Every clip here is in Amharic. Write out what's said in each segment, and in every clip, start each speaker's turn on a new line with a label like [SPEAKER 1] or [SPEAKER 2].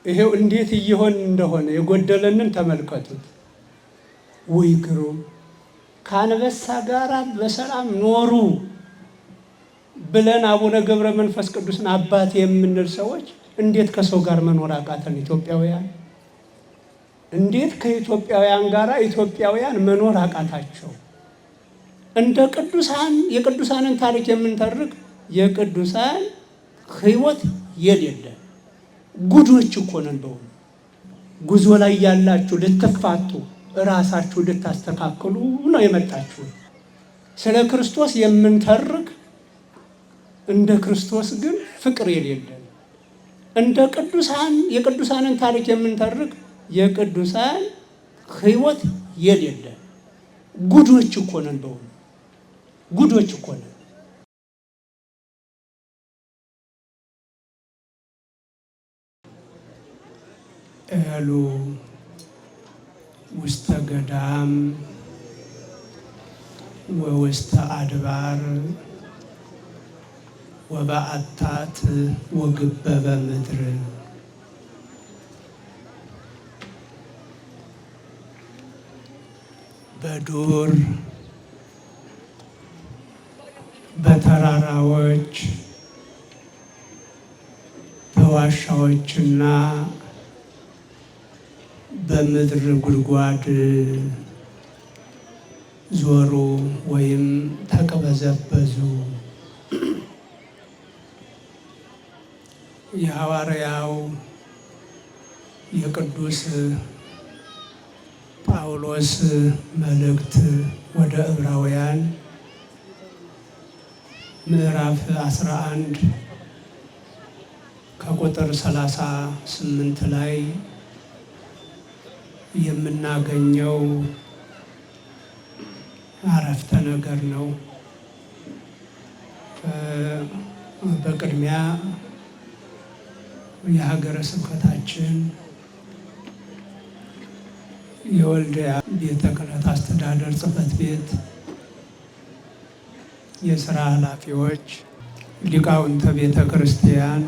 [SPEAKER 1] ይሄው እንዴት እየሆን እንደሆነ የጎደለንን ተመልከቱት። ወይ ግሩም! ከአንበሳ ጋር በሰላም ኖሩ ብለን አቡነ ገብረ መንፈስ ቅዱስን አባት የምንል ሰዎች እንዴት ከሰው ጋር መኖር አቃተን? ኢትዮጵያውያን እንዴት ከኢትዮጵያውያን ጋር ኢትዮጵያውያን መኖር አቃታቸው? እንደ ቅዱሳን የቅዱሳንን ታሪክ የምንተርክ የቅዱሳን ሕይወት የሌለ ጉዶች እኮ ነን። በእውነት ጉዞ ላይ ያላችሁ ልትፋቱ ራሳችሁ ልታስተካክሉ ነው የመጣችሁ። ስለ ክርስቶስ የምንተርክ እንደ ክርስቶስ ግን ፍቅር የሌለን፣ እንደ ቅዱሳን የቅዱሳንን ታሪክ የምንተርክ የቅዱሳን ሕይወት የሌለን ጉዶች እኮ ነን። በእውነት ጉዶች እኮ ነን። እሉ ውስተ ገዳም ወውስተ አድባር ወበአታት ወግበበ ምድር። በዱር በተራራዎች በዋሻዎችና በምድር ጉድጓድ ዞሩ ወይም ተቅበዘበዙ። የሐዋርያው የቅዱስ ጳውሎስ መልእክት ወደ ዕብራውያን ምዕራፍ 11 ከቁጥር 38 ላይ የምናገኘው አረፍተ ነገር ነው። በቅድሚያ የሀገረ ስብከታችን የወልዲያ ቤተ ክህነት አስተዳደር ጽሕፈት ቤት የሥራ ኃላፊዎች፣ ሊቃውንተ ቤተ ክርስቲያን፣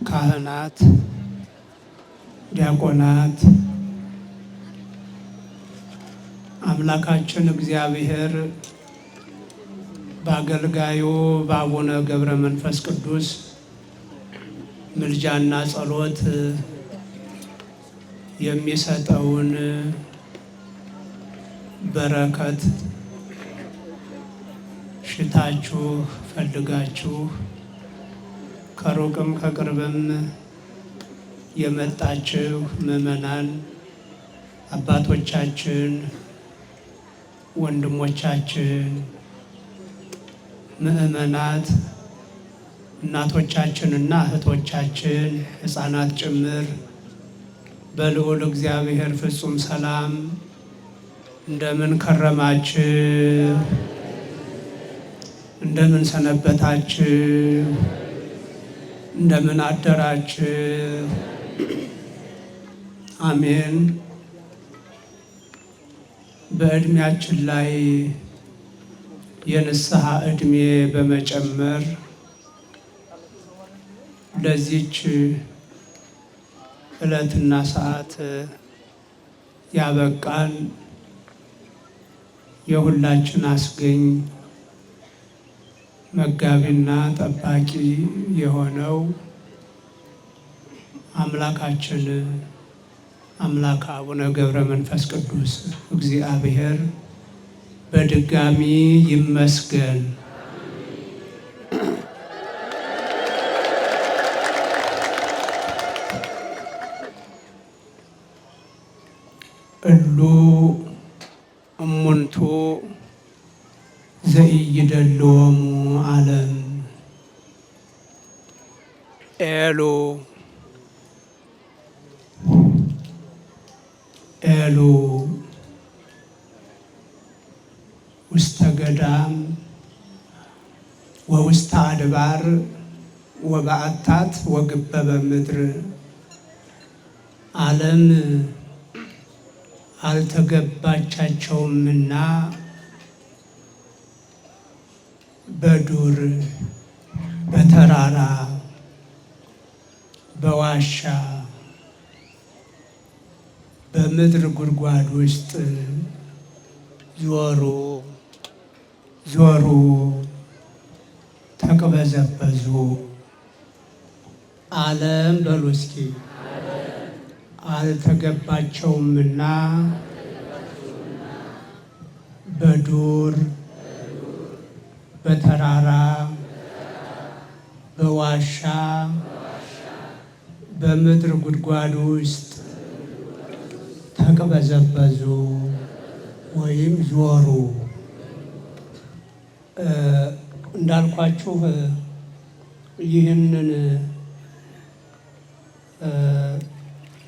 [SPEAKER 1] ካህናት፣ ዲያቆናት አምላካችን እግዚአብሔር በአገልጋዩ በአቡነ ገብረ መንፈስ ቅዱስ ምልጃና ጸሎት የሚሰጠውን በረከት ሽታችሁ ፈልጋችሁ ከሩቅም ከቅርብም የመጣችሁ ምዕመናን አባቶቻችን፣ ወንድሞቻችን፣ ምዕመናት፣ እናቶቻችንና እህቶቻችን፣ ሕፃናት ጭምር በልዑል እግዚአብሔር ፍጹም ሰላም እንደምን ከረማችሁ? እንደምን ሰነበታችሁ? እንደምን አደራችሁ? አሜን። በዕድሜያችን ላይ የንስሐ ዕድሜ በመጨመር ለዚች ዕለትና ሰዓት ያበቃን የሁላችን አስገኝ መጋቢና ጠባቂ የሆነው አምላካችን አምላከ አቡነ ገብረ መንፈስ ቅዱስ እግዚአብሔር በድጋሚ ይመስገን። እሉ እሙንቱ ዘኢይደልዎሙ ዓለም ኤሉ ኤሉ ውስተ ገዳም ወውስተ አድባር ወበአታት ወግበበ ምድር። ዓለም አልተገባቻቸውምና በዱር በተራራ በዋሻ በምድር ጉድጓድ ውስጥ ዞሩ ዞሩ ተቅበዘበዙ። ዓለም በሉ እስኪ አልተገባቸውምና በዱር በተራራ በዋሻ በምድር ጉድጓድ ውስጥ ተቅበዘበዙ ወይም ዞሩ። እንዳልኳችሁ ይህንን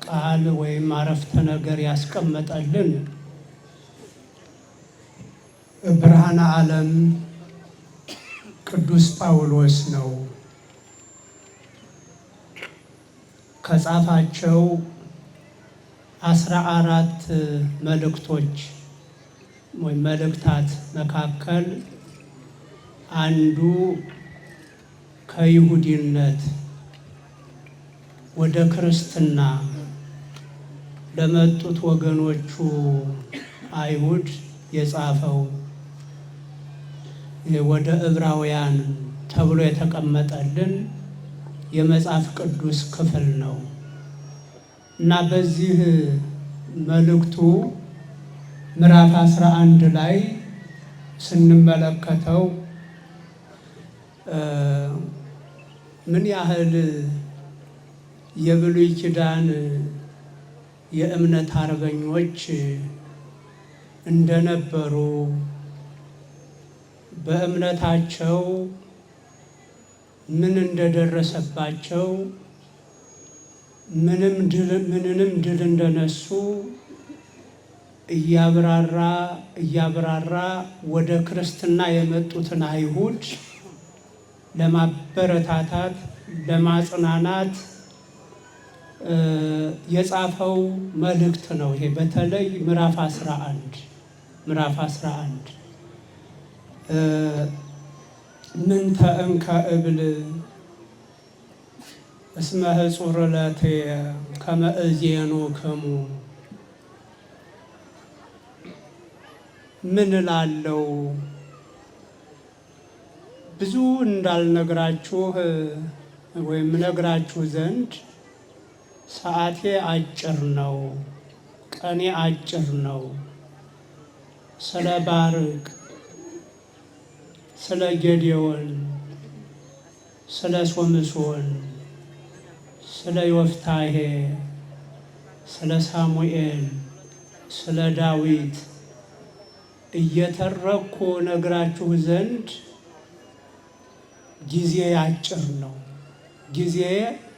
[SPEAKER 1] ቃል ወይም አረፍተ ነገር ያስቀመጠልን ብርሃነ ዓለም ቅዱስ ጳውሎስ ነው። ከጻፋቸው 14 መልእክቶች ወይም መልእክታት መካከል አንዱ ከይሁዲነት ወደ ክርስትና ለመጡት ወገኖቹ አይሁድ የጻፈው ወደ ዕብራውያን ተብሎ የተቀመጠልን የመጽሐፍ ቅዱስ ክፍል ነው እና በዚህ መልእክቱ ምዕራፍ 11 ላይ ስንመለከተው ምን ያህል የብሉይ ኪዳን የእምነት አርበኞች እንደነበሩ በእምነታቸው ምን እንደደረሰባቸው ምንም ድል እንደነሱ እያብራራ ወደ ክርስትና የመጡትን አይሁድ ለማበረታታት ለማጽናናት የጻፈው መልእክት ነው። ይሄ በተለይ ምዕራፍ 11 ምን ተእንከ እብል እስመ ህጹር ለትየ ከመ እዜኑክሙ ምን እላለሁ ብዙ እንዳልነግራችሁ ወይም ነግራችሁ ዘንድ ሰዓቴ አጭር ነው፣ ቀኔ አጭር ነው። ስለ ባርቅ፣ ስለ ጌዴዎን፣ ስለ ሶምሶን፣ ስለ ዮፍታሔ፣ ስለ ሳሙኤል፣ ስለ ዳዊት እየተረኩ ነግራችሁ ዘንድ ጊዜ አጭር ነው። ጊዜ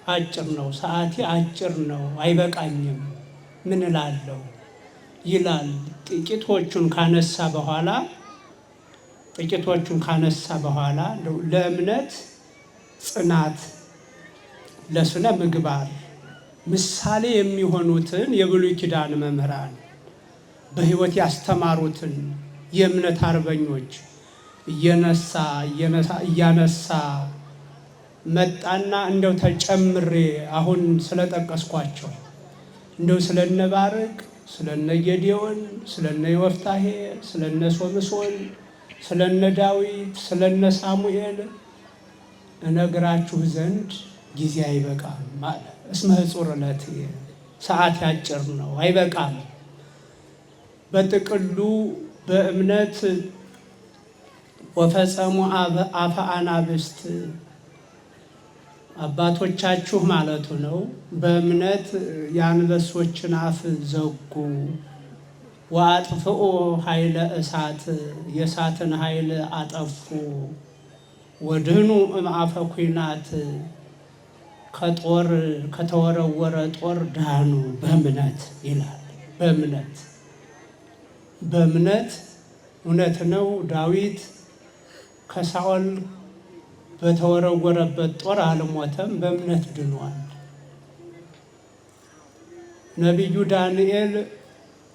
[SPEAKER 1] አጭር ነው፣ ሰዓቴ አጭር ነው፣ አይበቃኝም። ምን እላለሁ ይላል። ጥቂቶቹን ካነሳ በኋላ ለእምነት ጽናት፣ ለስነ ምግባር ምሳሌ የሚሆኑትን የብሉይ ኪዳን መምህራን በሕይወት ያስተማሩትን የእምነት አርበኞች እያነሳ መጣና እንደው ተጨምሬ አሁን ስለጠቀስኳቸው እንደው ስለነ ባርቅ፣ ስለነ ጌዴዎን፣ ስለነ ዮፍታሔ፣ ስለነ ሶምሶን፣ ስለነ ዳዊት፣ ስለነ ሳሙኤል እነግራችሁ ዘንድ ጊዜ አይበቃም ማለት እስመ ህጹር ለትየ ሰዓት ያጭር ነው፣ አይበቃም። በጥቅሉ በእምነት ወፈጸሙ አፈ አናብስት አባቶቻችሁ ማለቱ ነው። በእምነት የአንበሶችን አፍ ዘጉ። ወአጥፍኡ ኃይለ እሳት የእሳትን ኃይል አጠፉ። ወድህኑ እምአፈ ኩናት ከተወረወረ ጦር ዳኑ በእምነት ይላል። በእምነት እውነት ነው። ዳዊት ከሳኦል በተወረወረበት ጦር አልሞተም፣ በእምነት ድኗል። ነቢዩ ዳንኤል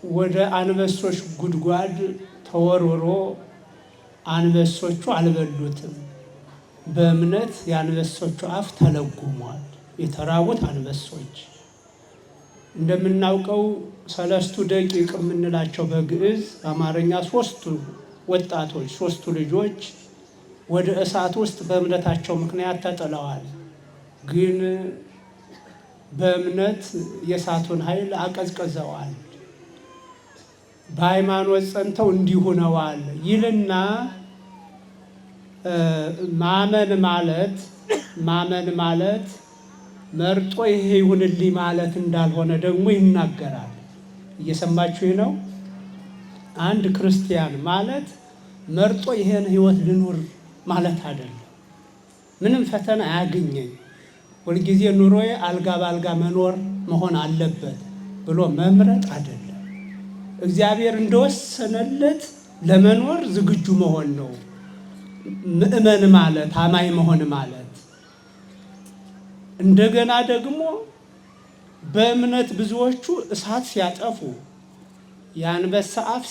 [SPEAKER 1] ወደ አንበሶች ጉድጓድ ተወርውሮ አንበሶቹ አልበሉትም። በእምነት የአንበሶቹ አፍ ተለጉሟል። የተራቡት አንበሶች እንደምናውቀው 3 ደቂቅ የምንላቸው በግዕዝ አማርኛ 3 ወጣቶች 3 ልጆች ወደ እሳት ውስጥ በእምነታቸው ምክንያት ተጥለዋል። ግን በእምነት የእሳቱን ኃይል አቀዝቅዘዋል። በሃይማኖት ጸንተው እንዲህ ሆነዋል ይልና ማመን ማለት መርጦ ይሄ ይሁንልኝ ማለት እንዳልሆነ ደግሞ ይናገራል። እየሰማችሁ ነው። አንድ ክርስቲያን ማለት መርጦ ይሄን ህይወት ልኑር ማለት አይደለም። ምንም ፈተና አያገኘኝ ሁልጊዜ ኑሮዬ አልጋ በአልጋ መኖር መሆን አለበት ብሎ መምረጥ አይደለም። እግዚአብሔር እንደወሰነለት ለመኖር ዝግጁ መሆን ነው። ምእመን ማለት አማኝ መሆን ማለት እንደገና ደግሞ በእምነት ብዙዎቹ እሳት ሲያጠፉ የአንበሳ አፍ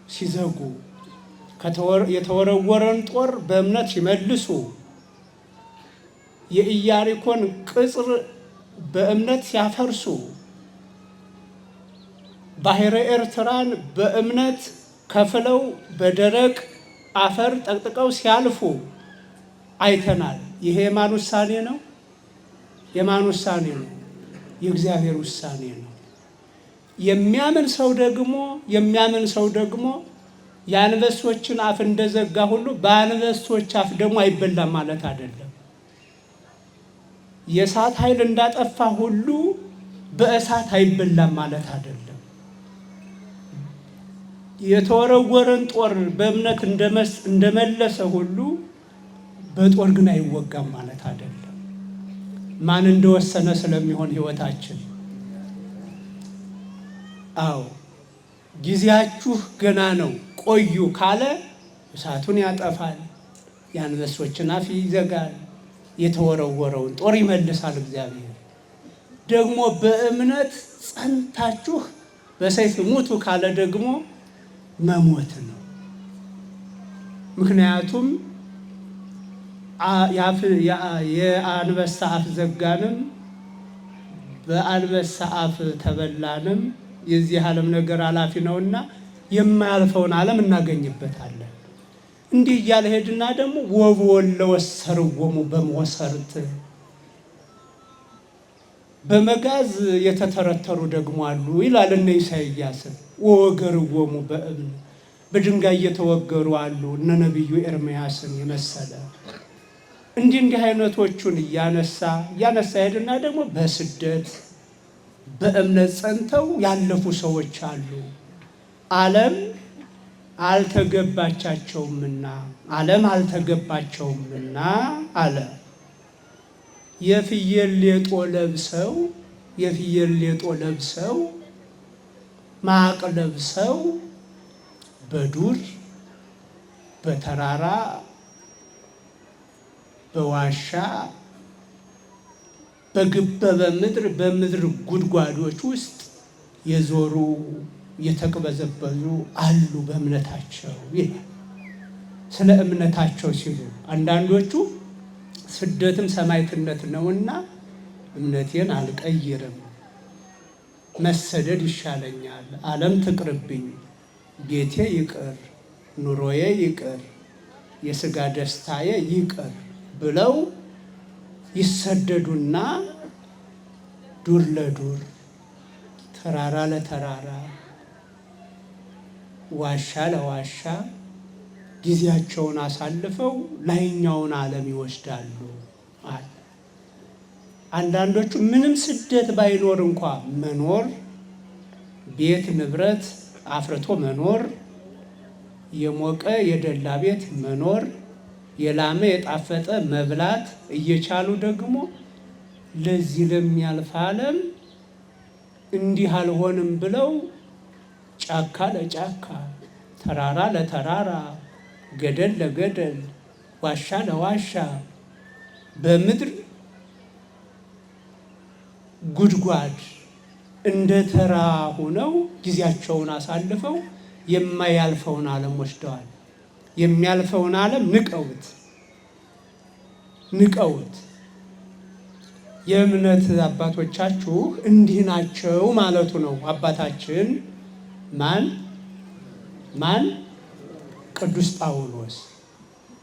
[SPEAKER 1] ሲዘጉ የተወረወረን ጦር በእምነት ሲመልሱ የኢያሪኮን ቅጽር በእምነት ሲያፈርሱ ባሕረ ኤርትራን በእምነት ከፍለው በደረቅ አፈር ጠቅጥቀው ሲያልፉ አይተናል። ይሄ የማን ውሳኔ ነው? የማን ውሳኔ ነው? የእግዚአብሔር ውሳኔ ነው። የሚያምን ሰው ደግሞ የአንበሶችን አፍ እንደዘጋ ሁሉ በአንበሶች አፍ ደግሞ አይበላም ማለት አይደለም። የእሳት ኃይል እንዳጠፋ ሁሉ በእሳት አይበላም ማለት አይደለም። የተወረወረን ጦር በእምነት እንደመለሰ ሁሉ በጦር ግን አይወጋም ማለት አይደለም። ማን እንደወሰነ ስለሚሆን ህይወታችን። አዎ ጊዜያችሁ ገና ነው ቆዩ ካለ እሳቱን ያጠፋል፣ የአንበሶችን አፍ ይዘጋል፣ የተወረወረውን ጦር ይመልሳል እግዚአብሔር። ደግሞ በእምነት ጸንታችሁ በሰይፍ ሙቱ ካለ ደግሞ መሞት ነው። ምክንያቱም የአንበሳ አፍ ዘጋንም በአንበሳ አፍ ተበላንም የዚህ ዓለም ነገር ኃላፊ ነውና የማያልፈውን ዓለም እናገኝበታለን። እንዲህ እያለ ሄድና ደግሞ ወበወለ ወሰርወሙ በመወሰርት በመጋዝ የተተረተሩ ደግሞ አሉ ይላል እነ ኢሳይያስ። ወወገርወሙ በእብን በድንጋይ የተወገሩ አሉ እነ ነቢዩ ኤርምያስን የመሰለ። እንዲህ አይነቶቹን እያነሳ ሄድና ደግሞ በስደት በእምነት ጸንተው ያለፉ ሰዎች አሉ። ዓለም አልተገባቸውምና አለ። የፍየል ሌጦ ለብሰው ማቅ ለብሰው በዱር በተራራ በዋሻ በግበበ ምድር በምድር ጉድጓዶች ውስጥ የዞሩ የተቅበዘበዙ አሉ በእምነታቸው ይላል። ስለ እምነታቸው ሲሉ አንዳንዶቹ ስደትም ሰማዕትነት ነውና እምነቴን አልቀይርም፣ መሰደድ ይሻለኛል፣ ዓለም ትቅርብኝ፣ ቤቴ ይቅር፣ ኑሮዬ ይቅር፣ የሥጋ ደስታዬ ይቅር ብለው ይሰደዱና ዱር ለዱር ተራራ ለተራራ ዋሻ ለዋሻ ጊዜያቸውን አሳልፈው ላይኛውን ዓለም ይወስዳሉ። አንዳንዶቹ ምንም ስደት ባይኖር እንኳ መኖር፣ ቤት ንብረት አፍርቶ መኖር፣ የሞቀ የደላ ቤት መኖር፣ የላመ የጣፈጠ መብላት እየቻሉ ደግሞ ለዚህ ለሚያልፍ ዓለም እንዲህ አልሆንም ብለው ጫካ ለጫካ ተራራ ለተራራ ገደል ለገደል ዋሻ ለዋሻ በምድር ጉድጓድ እንደ ተራ ሆነው ጊዜያቸውን አሳልፈው የማያልፈውን ዓለም ወስደዋል። የሚያልፈውን ዓለም ንቀውት የእምነት አባቶቻችሁ እንዲህ ናቸው ማለቱ ነው። አባታችን ማን? ቅዱስ ጳውሎስ።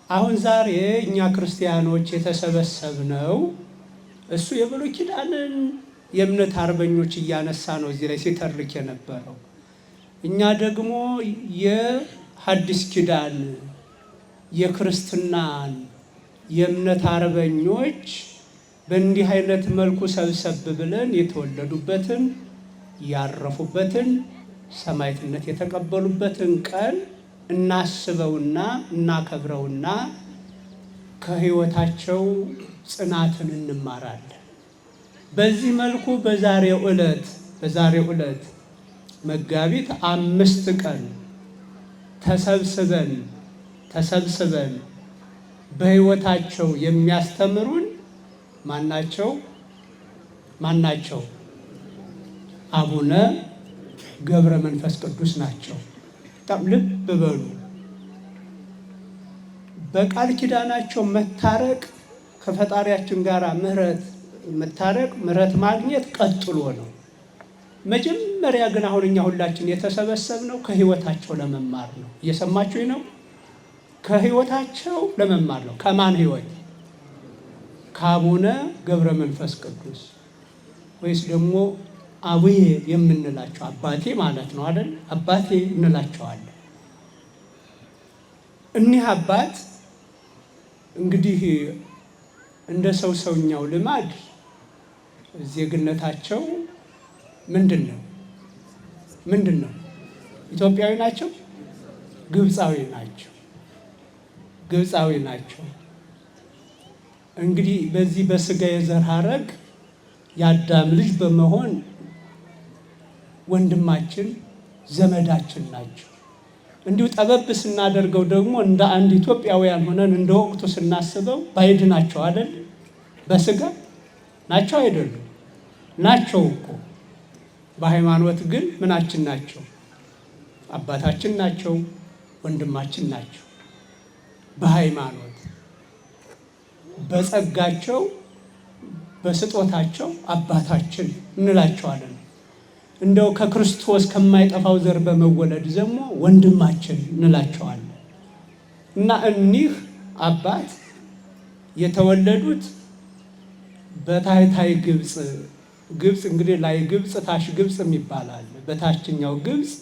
[SPEAKER 1] አሁን ዛሬ እኛ ክርስቲያኖች የተሰበሰብነው እሱ የብሉይ ኪዳንን የእምነት አርበኞች እያነሳ ነው እዚህ ላይ ሲተርክ የነበረው። እኛ ደግሞ የሐዲስ ኪዳን የክርስትናን የእምነት አርበኞች በእንዲህ አይነት መልኩ ሰብሰብ ብለን የተወለዱበትን ያረፉበትን ሰማዕትነት የተቀበሉበትን ቀን እናስበውና እናከብረውና ከሕይወታቸው ጽናትን እንማራለን። በዚህ መልኩ በዛሬው ዕለት መጋቢት 5 ቀን ተሰብስበን በሕይወታቸው የሚያስተምሩን ማናቸው? አቡነ ገብረ መንፈስ ቅዱስ ናቸው። በጣም ልብ በሉ። በቃል ኪዳናቸው መታረቅ ከፈጣሪያችን ጋር ምሕረት ማግኘት ቀጥሎ ነው። መጀመሪያ ግን አሁን እኛ ሁላችን የተሰበሰብነው ከሕይወታቸው ለመማር ነው። እየሰማችሁኝ ነው? ከሕይወታቸው ለመማር ነው። ከማን ሕይወት? ከአቡነ ገብረ መንፈስ ቅዱስ ወይስ ደግሞ አቡዬ የምንላቸው አባቴ ማለት ነው አይደል? አባቴ እንላቸዋለን። እኒህ አባት እንግዲህ እንደ ሰውኛው ልማድ ዜግነታቸው ምንድን ነው? ኢትዮጵያዊ ናቸው? ግብፃዊ ናቸው። እንግዲህ በዚህ በስጋ የዘር ሐረግ የአዳም ልጅ በመሆን ወንድማችን ዘመዳችን ናቸው። እንዲሁ ጠበብ ስናደርገው ደግሞ እንደ አንድ ኢትዮጵያውያን ሆነን እንደ ወቅቱ ስናስበው ባዕድ ናቸው አይደል? በስጋ ናቸው አይደሉም? ናቸው እኮ። በሃይማኖት ግን ምናችን ናቸው? አባታችን ናቸው፣ ወንድማችን ናቸው። በሃይማኖት በጸጋቸው በስጦታቸው አባታችን እንላቸዋለን። እንደው ከክርስቶስ ከማይጠፋው ዘር በመወለድ ደግሞ ወንድማችን እንላቸዋለን። እና እኒህ አባት የተወለዱት በታሕታይ ግብፅ እንግዲህ ላይ ግብፅ ታች ግብፅ ይባላል። በታችኛው ግብፅ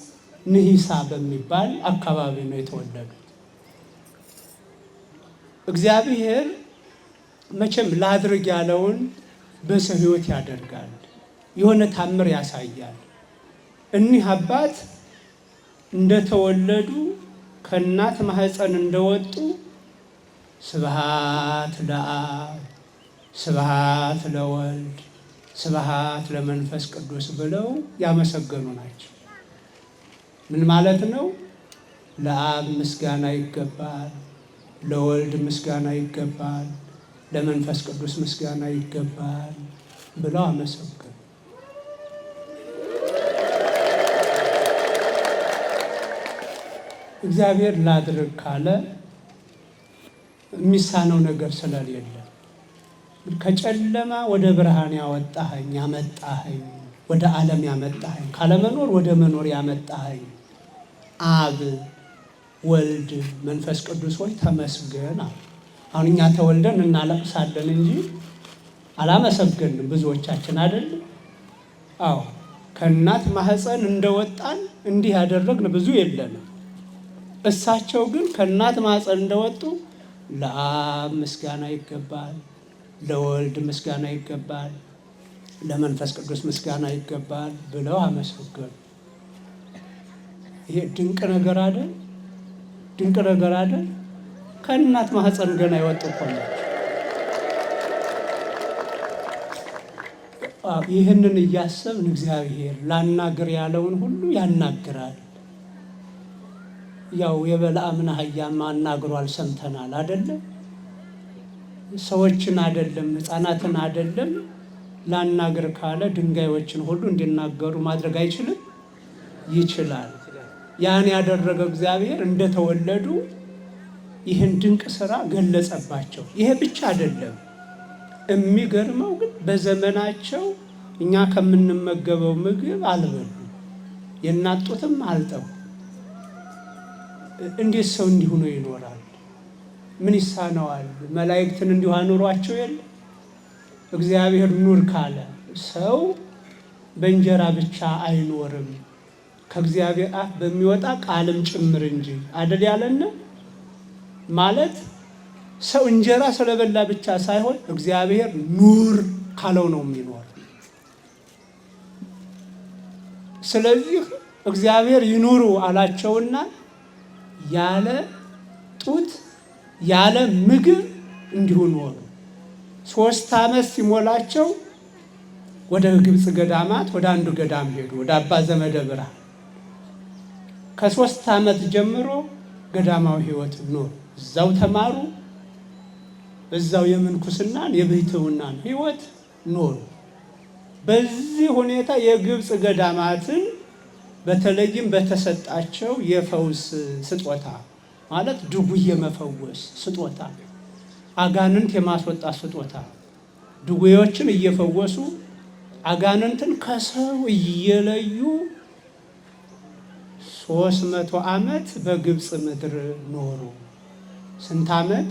[SPEAKER 1] ንሂሳ በሚባል አካባቢ ነው የተወለዱት። እግዚአብሔር መቼም ላድርግ ያለውን በሰው ሕይወት ያደርጋል። የሆነ ታምር ያሳያል። እኒህ አባት እንደተወለዱ ከእናት ማህፀን እንደወጡ ስብሐት ለአብ፣ ስብሐት ለወልድ፣ ስብሐት ለመንፈስ ቅዱስ ብለው ያመሰገኑ ናቸው። ምን ማለት ነው? ለአብ ምስጋና ይገባል፣ ለወልድ ምስጋና ይገባል፣ ለመንፈስ ቅዱስ ምስጋና ይገባል ብለው አመሰገኑ። እግዚአብሔር ላድርግ ካለ የሚሳነው ነገር ስለሌለ ከጨለማ ወደ ብርሃን ያመጣኸኝ ወደ ዓለም ያመጣኸኝ ካለመኖር ወደ መኖር ያመጣኸኝ አብ ወልድ መንፈስ ቅዱስ ሆይ ተመስገን። አሁን እኛ ተወልደን እናለቅሳለን እንጂ አላመሰገንም ብዙዎቻችን አይደለም? አዎ ከእናት ማህፀን እንደወጣን እንዲህ ያደረግን ብዙ የለንም። እሳቸው ግን ከእናት ማህፀን እንደወጡ ለአብ ምስጋና ይገባል፣ ለወልድ ምስጋና ይገባል፣ ለመንፈስ ቅዱስ ምስጋና ይገባል ብለው አመሰገኑ። ይሄ ድንቅ ነገር አይደል? ድንቅ ነገር አይደል? ከእናት ማህፀን ገና የወጡ እኮ ናቸው። ይህንን እያሰብን እግዚአብሔር ላናግር ያለውን ሁሉ ያናግራል። ያው የበለዓምን አህያም አናግሯል ሰምተናል አይደለም? ሰዎችን አይደለም ሕፃናትን አይደለም ላናግር ካለ ድንጋዮችን ሁሉ እንዲናገሩ ማድረግ አይችልም? ይችላል። ያን ያደረገው እግዚአብሔር እንደተወለዱ ይህን ድንቅ ስራ ገለጸባቸው። ይሄ ብቻ አይደለም። የሚገርመው ግን በዘመናቸው እኛ ከምንመገበው ምግብ አልበሉ፣ የእናት ጡትም አልጠቡ። እንዴት ሰው እንዲሁ ነው ይኖራል? ምን ይሳነዋል? መላእክትን እንዲሁ አኑሯቸው የለ? እግዚአብሔር ኑር ካለ ሰው በእንጀራ ብቻ አይኖርም ከእግዚአብሔር አፍ በሚወጣ ቃልም ጭምር እንጂ አደል ያለን። ማለት ሰው እንጀራ ስለበላ ብቻ ሳይሆን እግዚአብሔር ኑር ካለው ነው የሚኖር። ስለዚህ እግዚአብሔር ይኑሩ አላቸውና ያለ ጡት ያለ ምግብ እንዲሁ ኖሩ። 3 ዓመት ሲሞላቸው ወደ ግብፅ ገዳማት ወደ አንዱ ገዳም ሄዱ፣ ወደ አባ ዘመደ ብርሃን። ከ3 ዓመት ጀምሮ ገዳማዊ ሕይወት ኖሩ። እዛው ተማሩ፣ እዛው የምንኩስናን የብሕትውናን ሕይወት ኖሩ። በዚህ ሁኔታ የግብፅ ገዳማትን በተለይም በተሰጣቸው የፈውስ ስጦታ ማለት ድውይ የመፈወስ ስጦታ፣ አጋንንት የማስወጣት ስጦታ፣ ድውዮችን እየፈወሱ አጋንንትን ከሰው እየለዩ 300 ዓመት በግብፅ ምድር ኖሩ። ስንት ዓመት?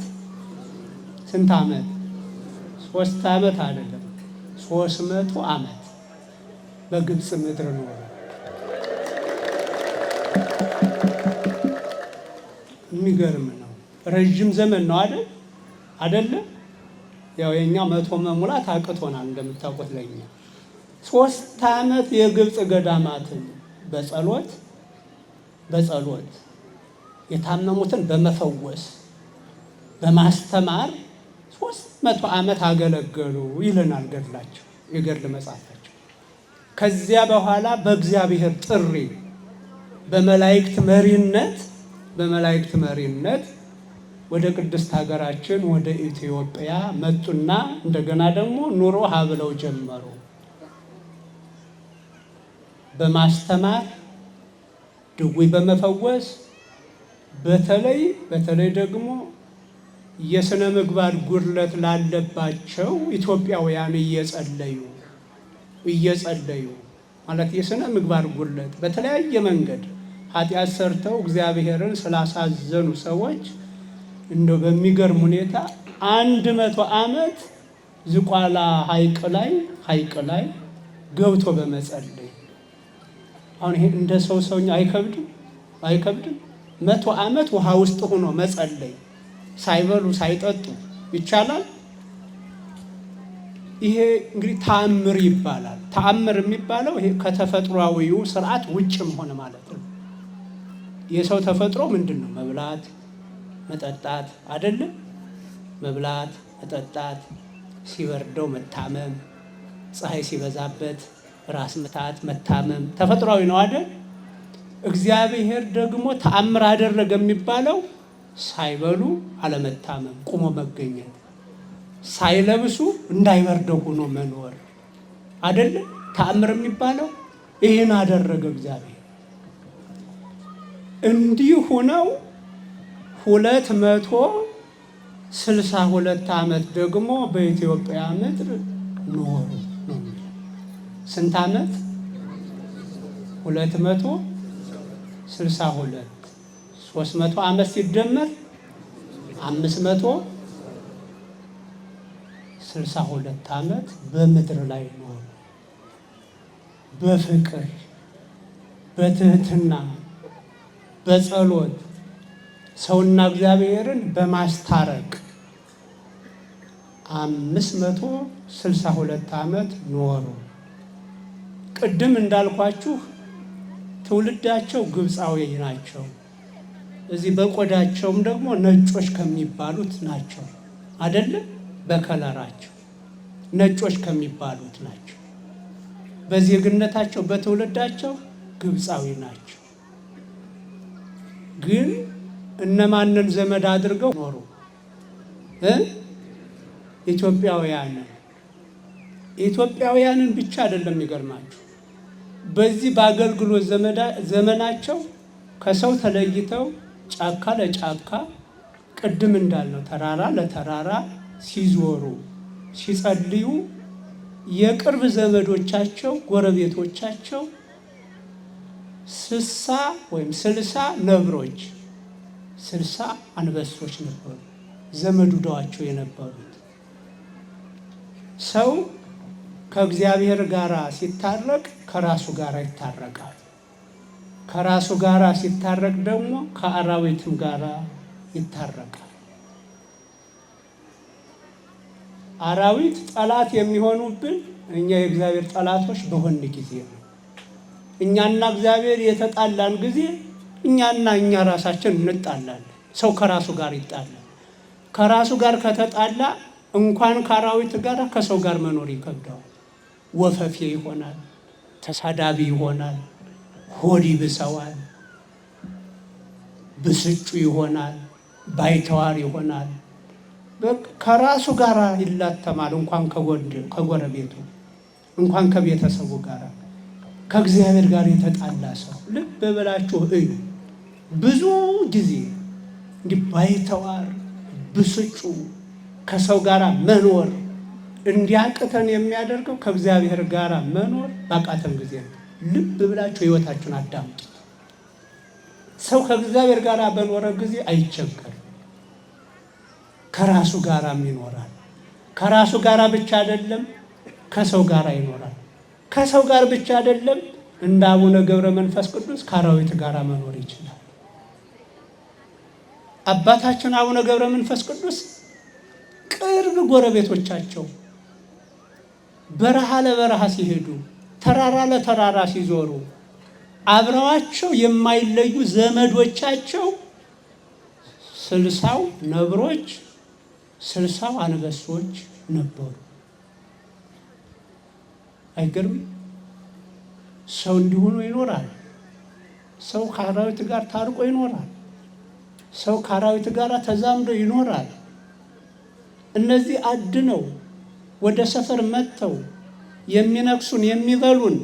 [SPEAKER 1] 3 ዓመት አይደለም፣ 300 ዓመት በግብፅ ምድር ኖሩ። የሚገርም ነው። ረጅም ዘመን ነው አይደለ? ያው የኛ 100 መሙላት አቅቶናል እንደምታውቁት። ለኛ 3 ዓመት የግብፅ ገዳማትን በጸሎት የታመሙትን በመፈወስ በማስተማር 300 ዓመት አገለገሉ ይለናል ገድላቸው፣ የገድል መጽሐፋቸው። ከዚያ በኋላ በእግዚአብሔር ጥሪ በመላእክት መሪነት ወደ ቅድስት ሀገራችን ወደ ኢትዮጵያ መጡና እንደገና ደግሞ ኑሮ ሀብለው ጀመሩ። በማስተማር ድውይ በመፈወስ በተለይ ደግሞ የሥነ ምግባር ጉድለት ላለባቸው ኢትዮጵያውያን እየጸለዩ ማለት የሥነ ምግባር ጉድለት በተለያየ መንገድ ኃጢአት ሰርተው እግዚአብሔርን ስላሳዘኑ ሰዎች እንደው በሚገርም ሁኔታ 100 ዓመት ዝቋላ ሐይቅ ላይ ገብቶ በመጸለይ አሁን ይሄ እንደ ሰውኛ አይከብድም? 100 ዓመት ውሃ ውስጥ ሆኖ መጸለይ ሳይበሉ ሳይጠጡ ይቻላል? ይሄ እንግዲህ ተአምር ይባላል። ተአምር የሚባለው ይሄ ከተፈጥሯዊው ስርዓት ውጭም ሆነ ማለት ነው። የሰው ተፈጥሮ ምንድን ነው? መብላት መጠጣት አይደለም? መብላት መጠጣት፣ ሲበርደው መታመም፣ ፀሐይ ሲበዛበት ራስ ምታት መታመም ተፈጥሯዊ ነው አይደል? እግዚአብሔር ደግሞ ተአምር አደረገ የሚባለው ሳይበሉ አለመታመም፣ ቁሞ መገኘት፣ ሳይለብሱ እንዳይበርደው ሆኖ መኖር አይደለም ተአምር የሚባለው። ይህን አደረገ እግዚአብሔር። እንዲህ ሆነው 262 ዓመት ደግሞ በኢትዮጵያ ምድር ኖሩ። ስንት ዓመት? 262 300 ዓመት ሲደመር 562 ዓመት በምድር ላይ ኖሩ። በፍቅር በትህትና በጸሎት ሰውና እግዚአብሔርን በማስታረቅ 562 ዓመት ኖሩ። ቅድም እንዳልኳችሁ ትውልዳቸው ግብፃዊ ናቸው። እዚህ በቆዳቸውም ደግሞ ነጮች ከሚባሉት ናቸው አይደለም? በከለራቸው ነጮች ከሚባሉት ናቸው። በዜግነታቸው በትውልዳቸው ግብፃዊ ናቸው። ግን እነማንን ዘመድ አድርገው ኖሩ? ኢትዮጵያውያንን ብቻ አይደለም። የሚገርማችሁ በዚህ ቅድም እንዳልነው ተራራ ለተራራ ሲዞሩ ሲጸልዩ የቅርብ ዘመዶቻቸው ጎረቤቶቻቸው 60 ወይም 60 ነብሮች 60 አንበሶች ነበሩ ዘመዱዳቸው የነበሩት። ሰው ከእግዚአብሔር ጋር ሲታረቅ ከራሱ ጋር ይታረቃል። ከራሱ ጋር ሲታረቅ ደግሞ ከአራዊትም ጋር ይታረቃል። አራዊት ጠላት የሚሆኑብን እኛ የእግዚአብሔር ጠላቶች በሆን ጊዜ ነው። እኛና እግዚአብሔር የተጣላን ጊዜ እኛና እኛ ራሳችን እንጣላለን። ሰው ከራሱ ጋር ይጣላል። ከራሱ ጋር ከተጣላ እንኳን ከአራዊት ጋር ከሰው ጋር መኖር ይከብደዋል። ወፈፌ ይሆናል፣ ተሳዳቢ ይሆናል፣ ሆድ ይብሰዋል፣ ብስጩ ይሆናል፣ ባይተዋር ይሆናል። ከራሱ ጋር ይላተማል። እንኳን ከጎረቤቱ እንኳን ከቤተሰቡ ጋር ከእግዚአብሔር ጋር የተጣላ ሰው ልብ ብላችሁ እዩ። ብዙ ጊዜ እንዲህ ባይተዋር ብስጩ ከሰው ጋር መኖር እንዲያቅተን የሚያደርገው ከእግዚአብሔር ጋር መኖር ባቃተን ጊዜ ነው። ልብ ብላችሁ ሕይወታችሁን አዳምጡ። ሰው ከእግዚአብሔር ጋር በኖረ ጊዜ አይቸገርም። ከራሱ ጋራም ይኖራል። ከራሱ ጋራ ብቻ አይደለም ከሰው ጋራ ይኖራል። ከሰው ጋር ብቻ አይደለም እንደ አቡነ ገብረ መንፈስ ቅዱስ ከአራዊት ጋራ መኖር ይችላል። አባታችን አቡነ ገብረ መንፈስ ቅዱስ ቅርብ ጎረቤቶቻቸው በረሃ ለበረሃ ሲሄዱ ተራራ ለተራራ ሲዞሩ አብረዋቸው የማይለዩ ዘመዶቻቸው 60 ነብሮች 60 አንበሶች ነበሩ። አይገርም? ሰው እንዲሆኑ ይኖራል። ሰው ከአራዊት ጋር ታርቆ ይኖራል። ሰው ከአራዊት ጋር ተዛምዶ ይኖራል። እነዚህ አድነው ወደ ሰፈር መጥተው የሚነክሱን የሚበሉን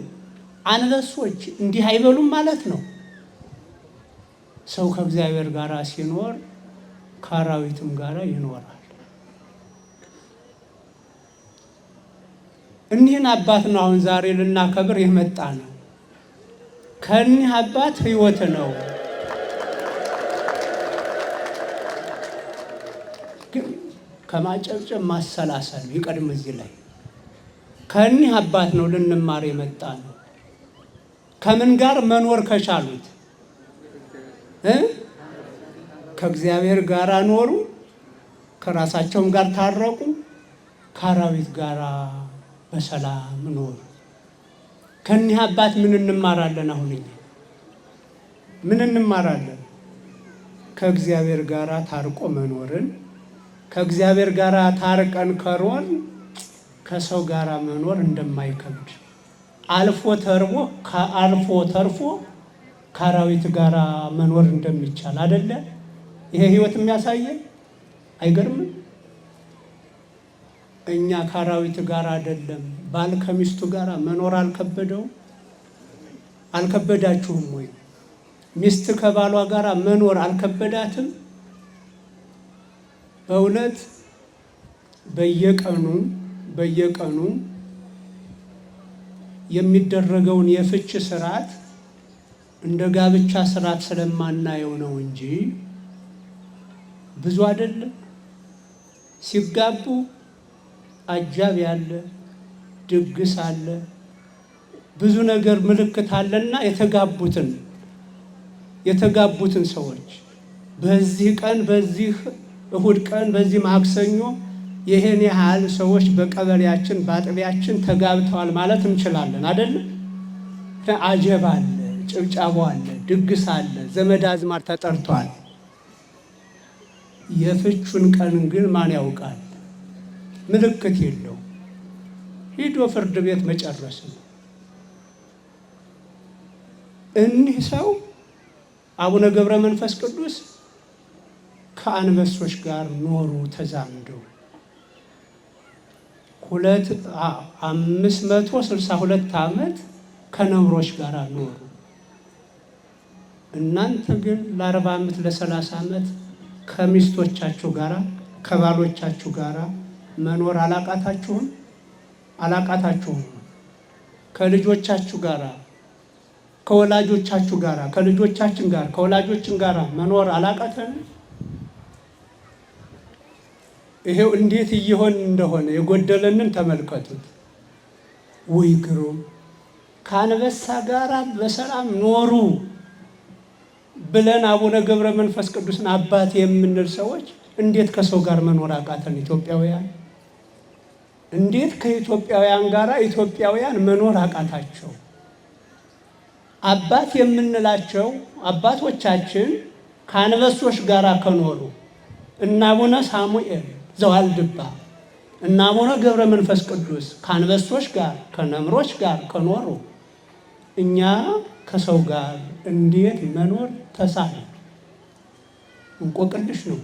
[SPEAKER 1] አንበሶች እንዲህ አይበሉም ማለት ነው። ሰው ከእግዚአብሔር ጋር ሲኖር ከአራዊትም ጋር ይኖራል። እኒህን አባት ነው አሁን ዛሬ ልናከብር የመጣ ነው። ከእኒህ አባት ሕይወት ነው ግን ከማጨብጨብ ማሰላሰል ይቀድም። እዚህ ላይ ከእኒህ አባት ነው ልንማር የመጣ ነው። ከምን ጋር መኖር ከቻሉት ከእግዚአብሔር ጋር ኖሩ፣ ከራሳቸውም ጋር ታረቁ፣ ከአራዊት ጋር በሰላም ኖሩ። ከእኒህ አባት ምን እንማራለን? አሁን ምን እንማራለን? ከእግዚአብሔር ጋር ታርቆ መኖርን፣ ከእግዚአብሔር ጋር ታርቀን ከሮን ከሰው ጋር መኖር እንደማይከብድ አልፎ ተርፎ ከአራዊት ጋር መኖር እንደሚቻል አይደለ? ይሄ ህይወት የሚያሳየን አይገርምም? እኛ ከአራዊት ጋር አይደለም ባል ከሚስቱ ጋር መኖር አልከበዳችሁም ወይ? ሚስት ከባሏ ጋር መኖር አልከበዳትም? በእውነት በየቀኑ የሚደረገውን የፍች ስርዓት እንደ ጋብቻ ስርዓት ስለማናየው ነው እንጂ ብዙ አይደለም። ሲጋቡ አጃቢ አለ፣ ድግስ አለ፣ ብዙ ነገር ምልክት አለና የተጋቡትን ሰዎች በዚህ ቀን በዚህ እሁድ ቀን በዚህ ማክሰኞ ይሄን ያህል ሰዎች በቀበሌያችን በአጥቢያችን ተጋብተዋል ማለት እንችላለን አይደለም? አጀብ አለ፣ ጭብጫቦ አለ፣ ድግስ አለ፣ ዘመድ አዝማድ ተጠርቷል። የፍቹን ቀን ግን ማን ያውቃል? ምልክት የለው፣ ሂዶ ፍርድ ቤት መጨረስ ነው። እኒህ ሰው አቡነ ገብረ መንፈስ ቅዱስ ከአንበሶች ጋር ኖሩ ተዛምደው 562 ዓመት ከነብሮች ጋር ኖሩ። እናንተ ግን ለ40 ዓመት ለ30 ዓመት ከሚስቶቻችሁ ጋራ ከባሎቻችሁ ጋራ መኖር አላቃታችሁም? ከልጆቻችሁ ጋራ ከወላጆቻችሁ ጋራ ከልጆቻችን ጋር ከወላጆችን ጋራ መኖር አላቃተን? ይሄው እንዴት እየሆን እንደሆነ የጎደለንን ተመልከቱት። ወይ ግሩም! ከአንበሳ ጋራ በሰላም ኖሩ ብለን አቡነ ገብረ መንፈስ ቅዱስን አባቴ የምንል ሰዎች እንዴት ከሰው ጋር መኖር አቃተን? ኢትዮጵያውያን እንዴት ከኢትዮጵያውያን ጋር ኢትዮጵያውያን መኖር አቃታቸው? አባት የምንላቸው አባቶቻችን ከአንበሶች ጋር ከኖሩ እና አቡነ ሳሙኤል ዘዋልድባ እና አቡነ ገብረ መንፈስ ቅዱስ ከአንበሶች ጋር ከነምሮች ጋር ከኖሩ እኛ ከሰው ጋር እንዴት መኖር ተሳነ? እንቆቅልሽ ነው።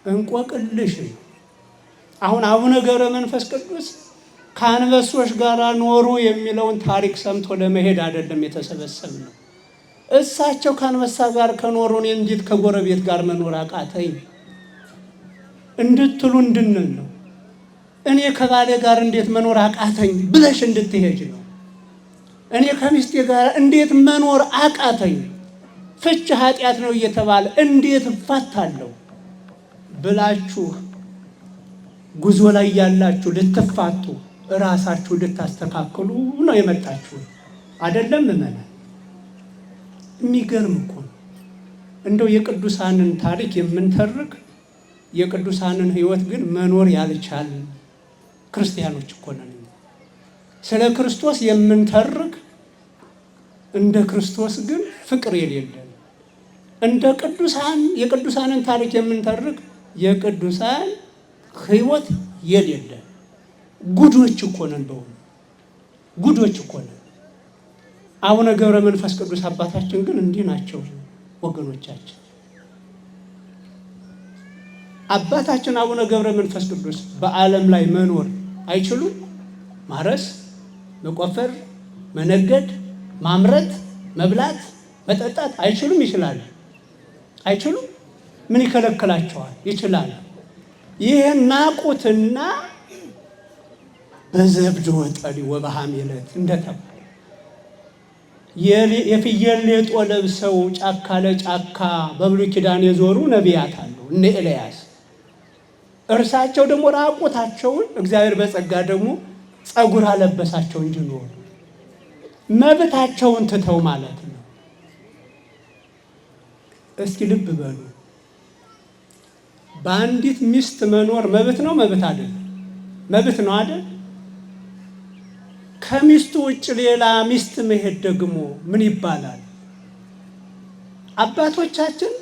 [SPEAKER 1] እንቆቅልሽ ነው። አሁን አቡነ ገብረ መንፈስ ቅዱስ ከአንበሶች ጋር ኖሩ የሚለውን ታሪክ ሰምቶ ለመሄድ አይደለም የተሰበሰብነው። እሳቸው ከአንበሳ ጋር ከኖሩ እኔ እንዴት ከጎረቤት ጋር መኖር አቃተኝ እንድትሉ እንድንል ነው። እኔ ከባሌ ጋር እንዴት መኖር አቃተኝ ብለሽ እንድትሄጅ ነው። እኔ ከሚስቴ ጋር እንዴት መኖር አቃተኝ፣ ፍች ኃጢአት ነው እየተባለ እንዴት እፋታለሁ ብላችሁ ጉዞ ላይ ያላችሁ ልትፋቱ ራሳችሁ ልታስተካክሉ ነው የመጣችሁ አይደለም? እመና የሚገርም እኮ ነው። እንደው የቅዱሳንን ታሪክ የምንተርክ የቅዱሳንን ሕይወት ግን መኖር ያልቻልን ክርስቲያኖች እኮ ነን። ስለ ክርስቶስ የምንተርክ እንደ ክርስቶስ ግን ፍቅር የሌለን፣ እንደ ቅዱሳን የቅዱሳንን ታሪክ የምንተርክ የቅዱሳን ሕይወት የሌለን ጉዶች እኮ ነን። በእውኑ ጉዶች እኮ ነን። አቡነ ገብረ መንፈስ ቅዱስ አባታችን ግን እንዲህ ናቸው ወገኖቻችን። አባታችን አቡነ ገብረ መንፈስ ቅዱስ በዓለም ላይ መኖር አይችሉም? ማረስ፣ መቆፈር፣ መነገድ፣ ማምረት፣ መብላት፣ መጠጣት አይችሉም? ይችላሉ? አይችሉም? ምን ይከለክላቸዋል? ይችላሉ። ይህን ናቁትና በዘብድ ወጠሪ ወበሐሜለት እንደተባለ የፍየል ሌጦ ለብሰው ጫካ ለጫካ በብሉይ ኪዳን የዞሩ ነቢያት አሉ፣ እነ ኤልያስ። እርሳቸው ደግሞ ራቁታቸውን እግዚአብሔር በጸጋ ደግሞ ጸጉር አለበሳቸው እንጂ ኖሩ። መብታቸውን ትተው ማለት ነው። እስኪ ልብ በሉ። በአንዲት ሚስት መኖር መብት ነው? መብት አይደለም? መብት ነው አይደል? ከሚስቱ ውጭ ሌላ ሚስት መሄድ ደግሞ ምን ይባላል? አባቶቻችን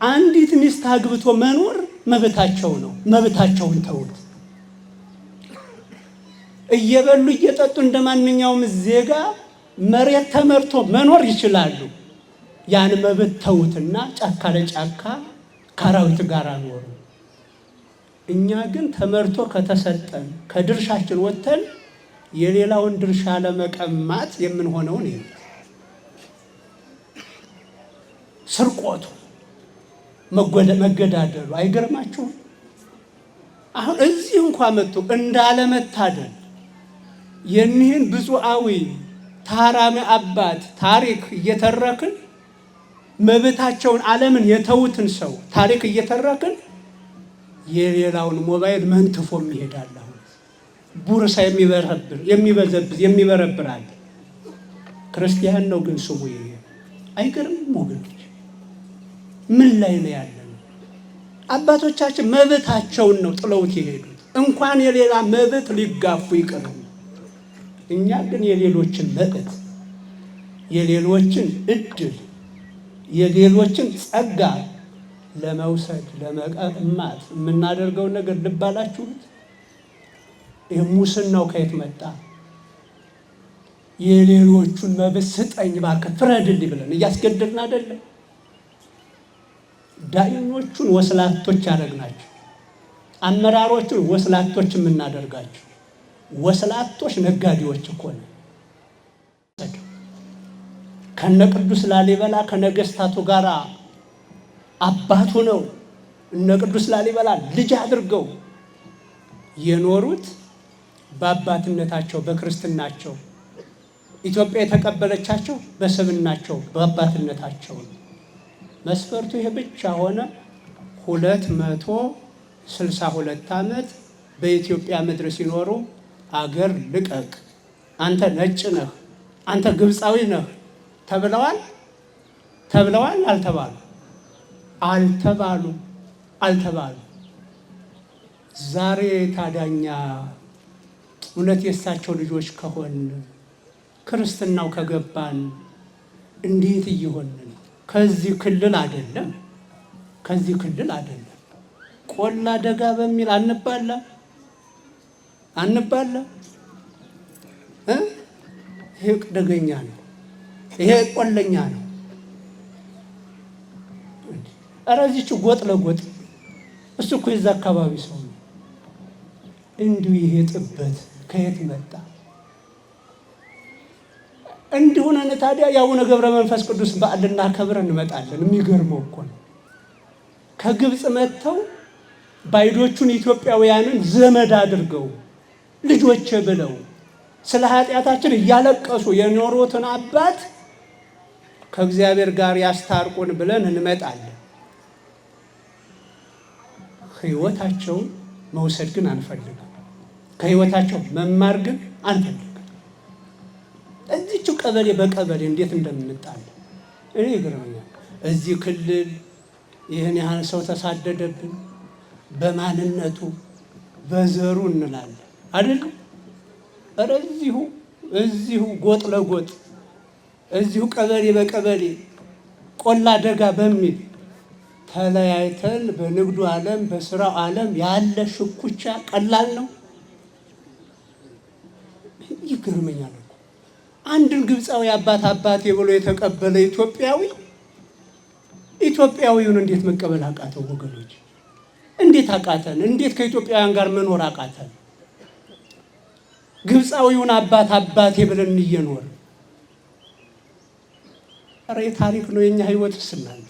[SPEAKER 1] አንዲት ሚስት አግብቶ መኖር መብታቸው ነው። መብታቸውን ተውት። እየበሉ እየጠጡ እንደማንኛውም ዜጋ መሬት ተመርቶ መኖር ይችላሉ። ያን መብት ተውትና ጫካ ለጫካ ከአራዊት ጋር ኖሩ። እኛ ግን ተመርቶ ከተሰጠን ከድርሻችን ወጥተን የሌላውን ድርሻ ለመቀማት የምንሆነውን ይሄ ስርቆቱ፣ መገዳደሉ አይገርማችሁም? አሁን እዚህ እንኳን መጥቶ እንዳለመታደል የኒህን ብፁዓዊ ታራሚ አባት ታሪክ እየተረክን መብታቸውን ዓለምን የተዉትን ሰው ታሪክ እየተረክን የሌላውን ሞባይል መንትፎ ይሄዳል። ቡርሳ የሚበዘብዝ የሚበረብራል። ክርስቲያን ነው ግን ስሙ ይሄ አይገርምም ወገኖች? ምን ላይ ነው ያለነው? አባቶቻችን መብታቸውን ነው ጥለውት የሄዱት። እንኳን የሌላ መብት ሊጋፉ ይቅር። እኛ ግን የሌሎችን መብት፣ የሌሎችን እድል፣ የሌሎችን ጸጋ ለመውሰድ ለመቀማት የምናደርገውን ነገር ልብ አላችሁት? ሙስናው ከየት መጣ? የሌሎቹን መብት ስጠኝ እባክህ ፍረድልኝ ብለን እያስገደድን አይደለም? ዳኞቹን ወስላቶች ያደረግናቸው፣ አመራሮቹን ወስላቶች የምናደርጋቸው ወስላቶች ነጋዴዎች እኮ ነው። ከነ ቅዱስ ላሊበላ ከነገስታቱ ጋር አባቱ ነው። እነ ቅዱስ ላሊበላ ልጅ አድርገው የኖሩት በአባትነታቸው በክርስትናቸው፣ ኢትዮጵያ የተቀበለቻቸው በስብዕናቸው በአባትነታቸው። መስፈርቱ ይሄ ብቻ ሆነ። 262 ዓመት በኢትዮጵያ ምድር ሲኖሩ አገር ልቀቅ፣ አንተ ነጭ ነህ፣ አንተ ግብፃዊ ነህ ተብለዋል? አልተባሉ? አልተባሉ። ዛሬ ታዳኛ እውነት የእሳቸው ልጆች ከሆን ክርስትናው ከገባን እንዴት እየሆን ነው? ከዚህ ክልል አይደለም። ቆላ ደጋ በሚል አንባላ ይሄ ደገኛ ነው፣ ይሄ ቆለኛ ነው። ኧረ እዚች ጎጥ ለጎጥ እሱ እኮ የዛ አካባቢ ሰው ነው። እንዲሁ ይሄ ጥበት ከየት መጣ? እንዲሁ ነን ታዲያ የአቡነ ገብረ መንፈስ ቅዱስ በዓል ልናከብር እንመጣለን። የሚገርመው እኮ ነው ከግብፅ መጥተው ባይዶቹን ኢትዮጵያውያንን ዘመድ አድርገው ልጆች ብለው ስለ ኃጢአታችን እያለቀሱ የኖሩትን አባት ከእግዚአብሔር ጋር ያስታርቁን ብለን እንመጣለን። ሕይወታቸውን መውሰድ ግን አንፈልግም። ከሕይወታቸው መማር ግን አንፈልግም። እዚቹ ቀበሌ በቀበሌ እንዴት እንደምንጣል እኔ ይገርመኛል። እዚህ ክልል ይህን ያህል ሰው ተሳደደብን በማንነቱ በዘሩ እንላለን አይደል? ኧረ እዚሁ ጎጥ ለጎጥ እዚሁ ቀበሌ በቀበሌ ቆላ ደጋ በሚል ተለያይተን በንግዱ ዓለም በስራው ዓለም ያለ ሽኩቻ ቀላል ነው። ይገርመኛል እኮ አንድን ግብፃዊ አባቴ ብሎ የተቀበለ ኢትዮጵያዊውን እንዴት መቀበል አቃተው? ወገኖች እንዴት አቃተን? እንዴት ከኢትዮጵያውያን ጋር መኖር አቃተን? ግብፃዊውን አባቴ ብለን እየኖር ኧረ ታሪክ ነው የኛ ህይወት። እናንተ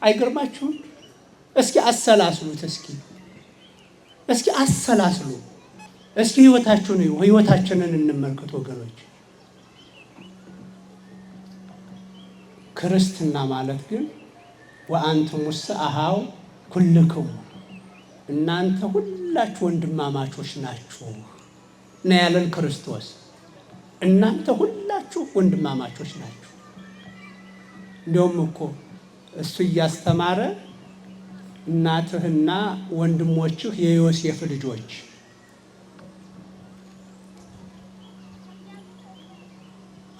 [SPEAKER 1] አይገርማችሁም? እስኪ አሰላስሉት። እስኪ አሰላስሉ። እስኪ ህይወታችንን እንመልከት ወገኖች። ክርስትና ማለት ግን ወአንቱሙሰ አኀው ኩልክሙ፣ እናንተ ሁላችሁ ወንድማማቾች ናችሁ ነው ያለን ክርስቶስ። እናንተ ሁላችሁ ወንድማማቾች ናችሁ። እንደውም እኮ እሱ እያስተማረ እናትህና ወንድሞችህ የዮሴፍ ልጆች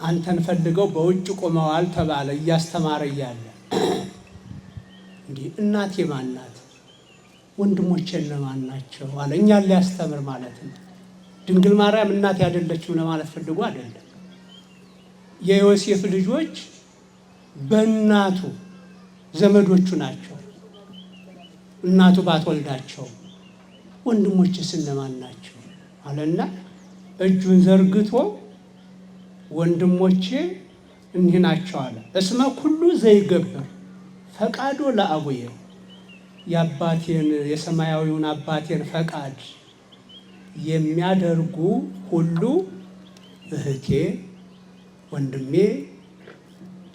[SPEAKER 1] አንተን ፈልገው በውጭ ቆመዋል ተባለ። እያስተማረ እያለ እንዲህ እናቴ ማን ናት? ወንድሞቼ ለማን ናቸው አለ። እኛን ሊያስተምር ማለት ነው። ድንግል ማርያም እናት ያደለችው ለማለት ፈልጎ አይደለም። የዮሴፍ ልጆች በእናቱ ዘመዶቹ ናቸው። እናቱ ባትወልዳቸው ወንድሞችስ እነማን ናቸው አለና እጁን ዘርግቶ ወንድሞቼ እኒህ ናቸው አለ። እስመ ኩሉ ዘይገብር ፈቃዶ ለአቡየ፣ የአባቴን የሰማያዊውን አባቴን ፈቃድ የሚያደርጉ ሁሉ እህቴ፣ ወንድሜ፣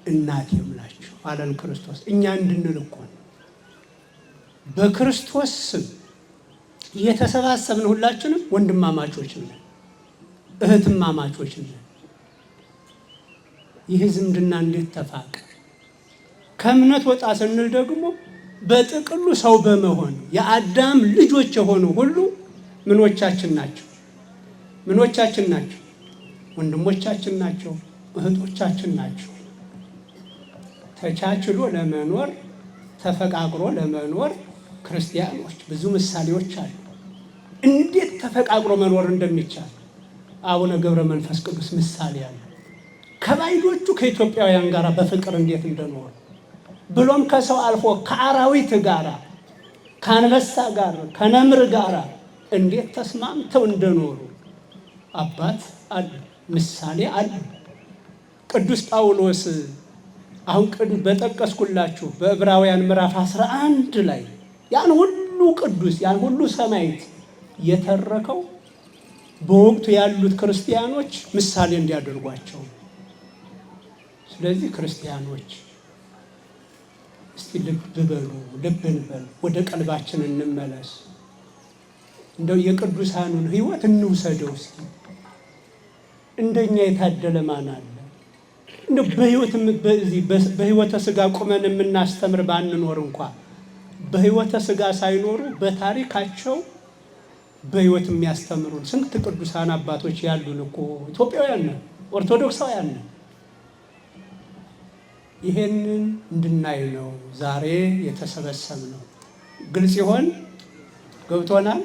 [SPEAKER 1] እናቴም ናቸው አለን ክርስቶስ። እኛ እንድንል እኮ ነው። በክርስቶስ ስም የተሰባሰብን ሁላችንም ወንድማማቾች ነን፣ እህትማማቾች ነን። ይህ ዝምድና እንዴት ተፋቀ? ከእምነት ወጣ ስንል ደግሞ በጥቅሉ ሰው በመሆን የአዳም ልጆች የሆኑ ሁሉ ምኖቻችን ናቸው? ወንድሞቻችን ናቸው፣ እህቶቻችን ናቸው። ተቻችሎ ለመኖር ተፈቃቅሮ ለመኖር ክርስቲያኖች ብዙ ምሳሌዎች አሉ። እንዴት ተፈቃቅሮ መኖር እንደሚቻል አቡነ ገብረ መንፈስ ቅዱስ ምሳሌ አለ። ከባይዶቹ ከኢትዮጵያውያን ጋር በፍቅር እንዴት እንደኖሩ ብሎም ከሰው አልፎ ከአራዊት ጋር ከአንበሳ ጋር ከነምር ጋር እንዴት ተስማምተው እንደኖሩ አባት አለ፣ ምሳሌ አለ። ቅዱስ ጳውሎስ አሁን በጠቀስኩላችሁ በዕብራውያን ምዕራፍ 11 ላይ ያን ሁሉ ቅዱስ ያን ሁሉ ሰማዕት የተረከው በወቅቱ ያሉት ክርስቲያኖች ምሳሌ እንዲያደርጓቸው። ስለዚህ ክርስቲያኖች እስቲ ልብ እንበል፣ ወደ ቀልባችን እንመለስ። እንደው የቅዱሳኑን ሕይወት እንውሰደው እስኪ። እንደኛ የታደለ ማን አለ? እንደው በሕይወተ ሥጋ ቁመን የምናስተምር ባንኖር እንኳ በሕይወተ ሥጋ ሳይኖሩ በታሪካቸው በሕይወት የሚያስተምሩን ስንት ቅዱሳን አባቶች ያሉን እኮ ኢትዮጵያውያን ነን፣ ኦርቶዶክሳውያን ነን። ይሄንን እንድናይ ነው ዛሬ የተሰበሰብነው። ግልጽ ይሆን? ገብቶናል?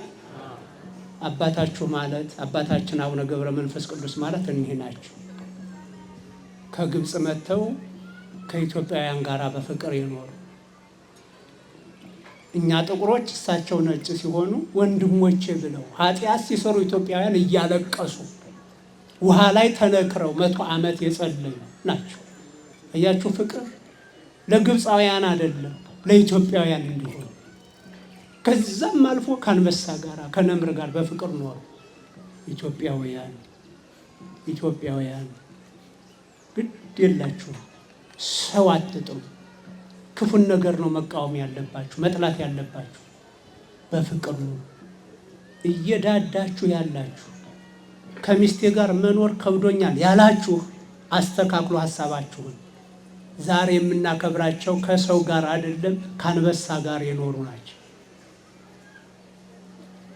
[SPEAKER 1] አባታችሁ ማለት አባታችን አቡነ ገብረ መንፈስ ቅዱስ ማለት እኒህ ናቸው። ከግብፅ መጥተው ከኢትዮጵያውያን ጋር በፍቅር የኖሩ እኛ ጥቁሮች እሳቸው ነጭ ሲሆኑ ወንድሞቼ ብለው ኃጢአት ሲሰሩ ኢትዮጵያውያን እያለቀሱ ውሃ ላይ ተነክረው 100 ዓመት የጸለዩ ናቸው። እያችሁ ፍቅር ለግብፃውያን አይደለም ለኢትዮጵያውያን እንዲሆን ከዛም አልፎ ከአንበሳ ጋር ከነምር ጋር በፍቅር ኖሩ። ኢትዮጵያውያን ግድ የላችሁ፣ ሰው አትጥሉ። ክፉን ነገር ነው መቃወም ያለባችሁ፣ መጥላት ያለባችሁ። በፍቅር ነው እየዳዳችሁ ያላችሁ። ከሚስቴ ጋር መኖር ከብዶኛል ያላችሁ አስተካክሉ ሐሳባችሁን። ዛሬ የምናከብራቸው ከሰው ጋር አይደለም ከአንበሳ ጋር የኖሩ ናቸው።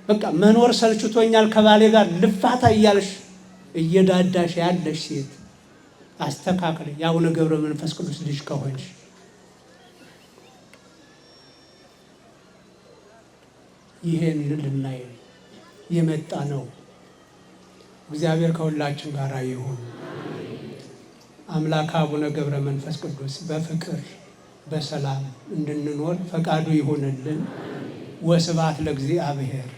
[SPEAKER 1] በቃ መኖር ሰልችቶኛል ከባሌ ጋር ልፋታ እያልሽ እየዳዳሽ ያለሽ ሴት አስተካክል። የአቡነ ገብረ መንፈስ ቅዱስ ልጅ ከሆንሽ ይሄን ልናይ የመጣ ነው። እግዚአብሔር ከሁላችን ጋር ይሁን። አምላክ አቡነ ገብረ መንፈስ ቅዱስ በፍቅር በሰላም እንድንኖር ፈቃዱ ይሁንልን። ወስብሐት ለእግዚአብሔር።